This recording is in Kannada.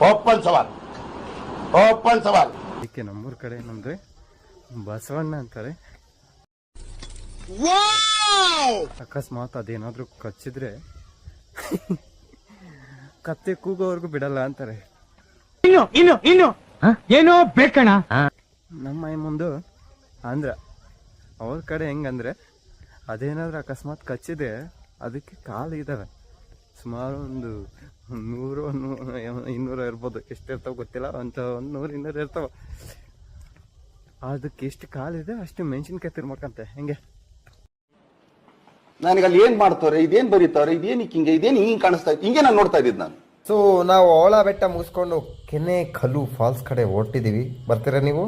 ಓಪನ್ ಸವಾಲ್, ಓಪನ್ ಸವಾಲ್. ಅದಕ್ಕೆ ನಮ್ಮೂರ್ ಕಡೆ ನಮ್ದು ಬಸವಣ್ಣ ಅಂತಾರೆ. ಅಕಸ್ಮಾತ್ ಅದೇನಾದ್ರೂ ಕಚ್ಚಿದ್ರೆ ಕತ್ತೆ ಕೂಗೋವರೆಗೂ ಬಿಡಲ್ಲ ಅಂತಾರೆ. ಇನ್ನು ಏನೋ ಬೇಕಣ. ನಮ್ಮ ಮುಂದು ಅಂದ್ರ ಅವ್ರ ಕಡೆ ಹೆಂಗಂದ್ರೆ ಅದೇನಾದ್ರೂ ಅಕಸ್ಮಾತ್ ಕಚ್ಚಿದೆ ಅದಕ್ಕೆ ಕಾಲು ಇದಾವೆ ಸುಮಾರು ಒಂದು 100-200 ಇರ್ಬೋದು, ಎಷ್ಟಿರ್ತಾವ ಗೊತ್ತಿಲ್ಲ, ಒಂದು 100-200 ಇರ್ತಾವ. ಅದಕ್ಕೆ ಎಷ್ಟು ಕಾಲಿದೆ ಅಷ್ಟು ಮೆಣಸಿನ್ಕಾಯಿ ತಿರ್ಮಕ್ಕಂತೆ. ಹೆಂಗೆ ನನಗೆ ಅಲ್ಲಿ ಏನ್ ಮಾಡ್ತಾರೆ, ಇದೇನ್ ಬರೀತಾರೆ, ಇದೇನಿಕ್ ಹಿಂಗೆ, ಇದೇನ್ ಹಿಂಗೆ ಕಾಣಿಸ್ತಾ ಇತ್ತು, ಹಿಂಗೆ ನಾನು ನೋಡ್ತಾ ಇದ್ದಿದ್ದು ನಾನು. ಸೊ ನಾವು ಅವಳ ಬೆಟ್ಟ ಮುಗಿಸ್ಕೊಂಡು ಕೆನೆ ಕಲ್ಲು ಫಾಲ್ಸ್ ಕಡೆ ಹೊರಟಿದೀವಿ. ಬರ್ತೀರಾ ನೀವು?